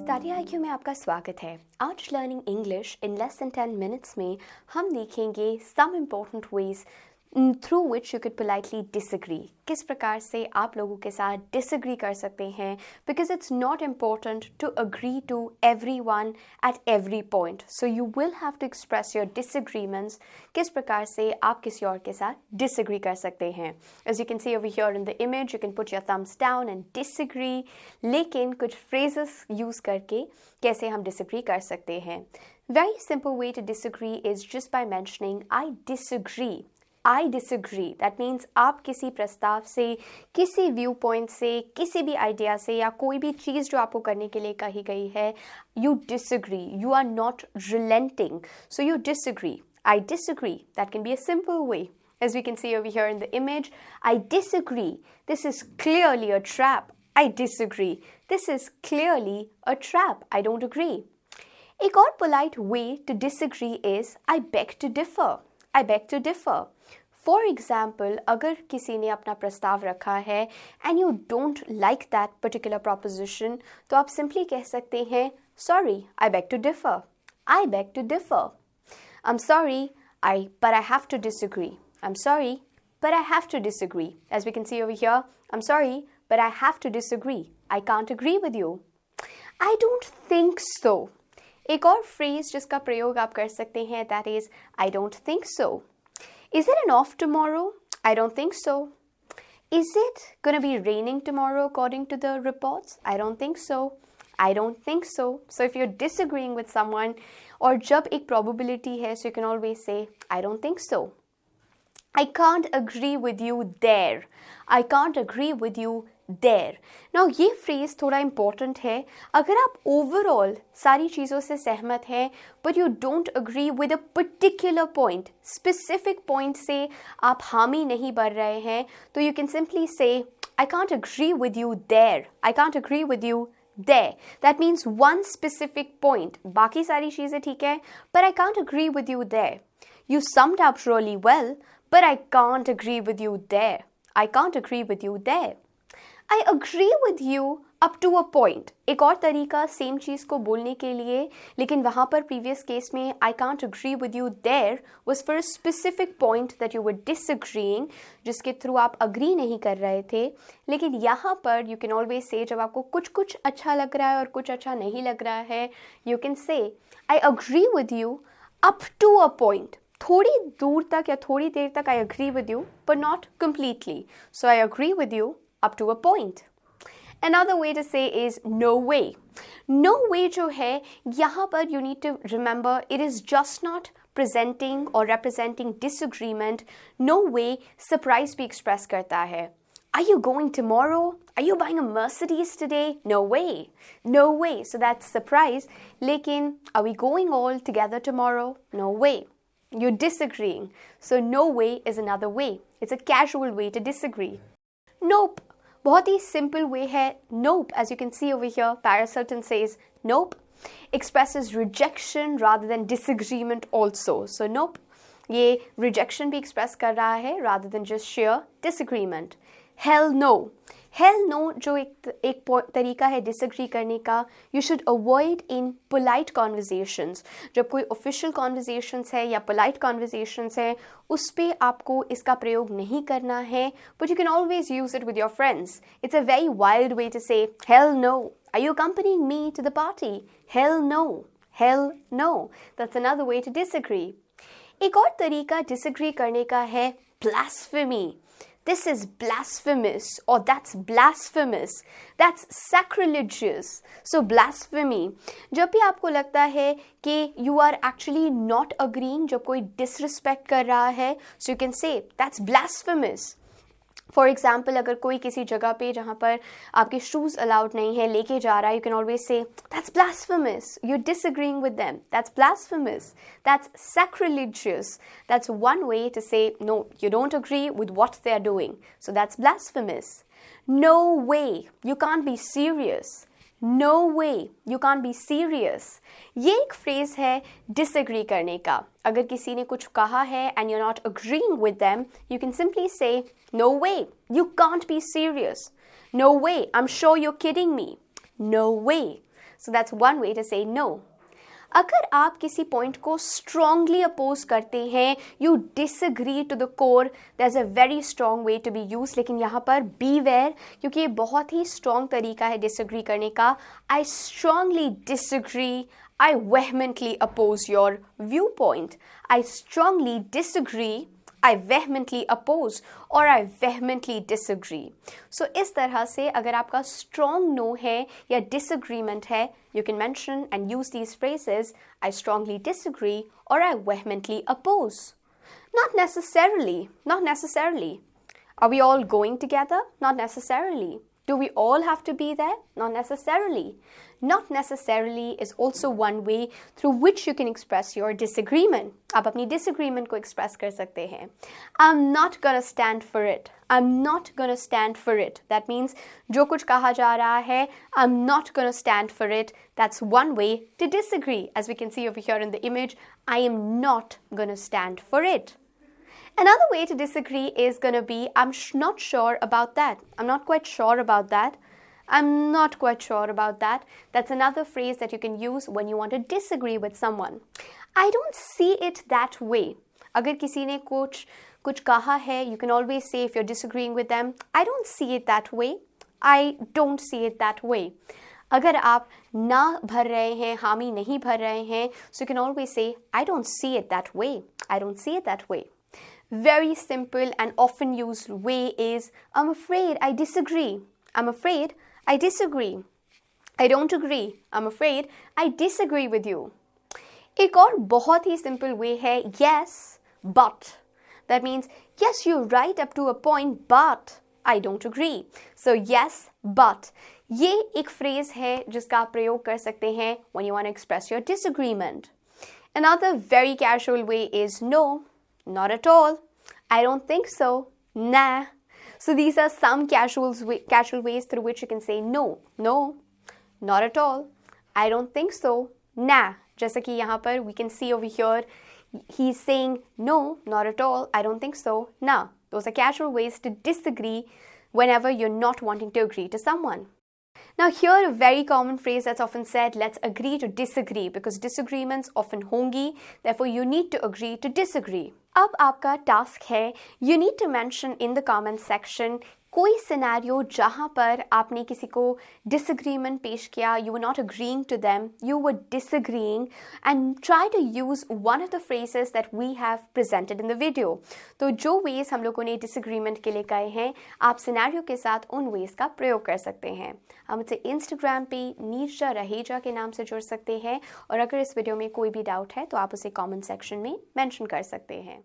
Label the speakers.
Speaker 1: StudyIQ में आपका स्वागत है। आज learning English in less than 10 minutes में हम देखेंगे some important ways through which you can politely disagree. किस प्रकार से आप लोगों के साथ डिसएग्री कर सकते हैं, because it's not important to agree to everyone at every point, so you will have to express your disagreements. किस प्रकार से आप किसी और के साथ डिसएग्री कर सकते हैं। As you can see over here in the image, you can put your thumbs down and disagree, लेकिन कुछ फ्रेजेस यूज करके कैसे हम डिसएग्री कर सकते हैं। Very simple way to disagree is just by mentioning I disagree. I disagree. That means आप किसी प्रस्ताव से, किसी व्यू पॉइंट से, किसी भी आइडिया से या कोई भी चीज़ जो आपको करने के लिए कही गई है, you disagree. You are not relenting. So you disagree. I disagree. That can be a simple way. As we can see over here in the image, I disagree. This is clearly a trap. I disagree. This is clearly a trap. I don't agree. एक और polite way to disagree is I beg to differ. I beg to differ. For example, अगर किसी ने अपना प्रस्ताव रखा है and you don't like that particular proposition, तो आप simply कह सकते हैं sorry, I beg to differ. I beg to differ. I'm sorry, but I have to disagree. I'm sorry, but I have to disagree. As we can see over here, I'm sorry, but I have to disagree. I can't agree with you. I don't think so. एक और phrase जिसका प्रयोग आप कर सकते हैं, that is I don't think so. Is it an off tomorrow? I don't think so. Is it going to be raining tomorrow according to the reports? I don't think so. I don't think so. So if you're disagreeing with someone, or जब एक probability है, so you can always say, I don't think so. I can't agree with you there. I can't agree with you there. Now ये phrase थोड़ा important है। अगर आप overall सारी चीज़ों से सहमत हैं, but you don't agree with a particular point, specific point से आप हामी नहीं भर रहे हैं, तो you can simply say, I can't agree with you there. I can't agree with you there. That means one specific point. बाकी सारी चीज़ें ठीक है, but I can't agree with you there. You summed up really well, but I can't agree with you there. I can't agree with you there. I agree with you up to a point. एक और तरीका same चीज़ को बोलने के लिए, लेकिन वहाँ पर प्रीवियस केस में I can't agree with you there was for a specific point that you were disagreeing, जिसके थ्रू आप अग्री नहीं कर रहे थे। लेकिन यहाँ पर you can always say, जब आपको कुछ अच्छा लग रहा है और कुछ अच्छा नहीं लग रहा है, you can say I agree with you up to a point. थोड़ी दूर तक या थोड़ी देर तक I agree with you, but not completely. So I agree with you up to a point. Another way to say is no way. No way जो है यहाँ पर you need to remember it is just not presenting or representing disagreement. No way surprise भी express करता है. Are you going tomorrow? Are you buying a Mercedes today? No way. No way. So that's surprise. लेकिन are we going all together tomorrow? No way. You're disagreeing. So no way is another way. It's a casual way to disagree. Nope. बहुत ही simple way है nope. As you can see over here, Paracelsus says nope expresses rejection rather than disagreement also. So nope, ये rejection भी express कर रहा है rather than just sheer disagreement. Hell no. Hell no जो एक तरीका है disagree करने का, you should avoid in polite conversations. जब कोई official conversations है या polite conversations है, उस पे आपको इसका प्रयोग नहीं करना है, but you can always use it with your friends. It's a very wild way to say, hell no. Are you accompanying me to the party? Hell no. Hell no. That's another way to disagree. एक और तरीका disagree करने का है blasphemy. This is blasphemous, or that's blasphemous. That's sacrilegious. So blasphemy. जब भी आपको लगता है कि you are actually not agreeing, जब कोई disrespect कर रहा है, so you can say that's blasphemous. For example, अगर कोई किसी जगह पे जहाँ पर आपके shoes allowed नहीं है लेके जा रहा है, you can always say that's blasphemous. You're disagreeing with them. That's blasphemous. That's sacrilegious. That's one way to say no, you don't agree with what they're doing. So that's blasphemous. No way. You can't be serious. No way. You can't be serious. ये एक phrase है disagree करने का. अगर किसी ने कुछ कहा है and you're not agreeing with them, you can simply say no way. You can't be serious. No way. I'm sure you're kidding me. No way. So that's one way to say no. अगर आप किसी point को strongly oppose करते हैं, you disagree to the core, that is a very strong way to be use. लेकिन यहाँ पर B where, क्योंकि ये बहुत ही स्ट्रांग तरीका है डिसएग्री करने का. I strongly disagree, I vehemently oppose your viewpoint. I strongly disagree. I vehemently oppose or I vehemently disagree. So इस तरह से अगर आपका strong no है या disagreement है, you can mention and use these phrases. I strongly disagree or I vehemently oppose. Not necessarily. Not necessarily. Are we all going together? Not necessarily. Do we all have to be there? Not necessarily. Not necessarily is also one way through which you can express your disagreement. आप अपनी disagreement को express कर सकते हैं. I'm not gonna stand for it. I'm not gonna stand for it. That means जो कुछ कहा जा रहा है, I'm not gonna stand for it. That's one way to disagree. As we can see over here in the image, I am not gonna stand for it. Another way to disagree is going to be, I'm not sure about that. I'm not quite sure about that. I'm not quite sure about that. That's another phrase that you can use when you want to disagree with someone. I don't see it that way. अगर किसी ने कुछ कहा है, you can always say if you're disagreeing with them, I don't see it that way. I don't see it that way. अगर आप ना भर रहे हैं, हामी नहीं भर रहे हैं, so you can always say, I don't see it that way. I don't see it that way. Very simple and often used way is, I'm afraid I disagree. I'm afraid I disagree. I don't agree. I'm afraid I disagree with you. एक और बहुत ही simple way है, yes, but. That means, yes, you're right up to a point, but I don't agree. So, yes, but. ये एक phrase है जिसका आप प्रयोग कर सकते हैं when you want to express your disagreement. Another very casual way is no. Not at all. I don't think so. Nah. So these are some casual ways through which you can say no. No. Not at all. I don't think so. Nah. जैसा कि यहाँ पर we can see over here, he's saying no, not at all. I don't think so. Nah. Those are casual ways to disagree whenever you're not wanting to agree to someone. Now here a very common phrase that's often said, let's agree to disagree, because disagreements often होंगी, therefore you need to agree to disagree. अब आपका task है, you need to mention in the comment section कोई scenario जहाँ पर आपने किसी को disagreement पेश किया, you were not agreeing to them, you were disagreeing, and try to use one of the phrases that we have presented in the video. तो जो ways हम लोगों ने disagreement के लिए कहे हैं, आप सिनेरियो के साथ उन ways का प्रयोग कर सकते हैं. हम मुझसे Instagram पे नीरजा रहेजा के नाम से जुड़ सकते हैं, और अगर इस वीडियो में कोई भी डाउट है तो आप उसे कमेंट सेक्शन में मेंशन कर सकते हैं.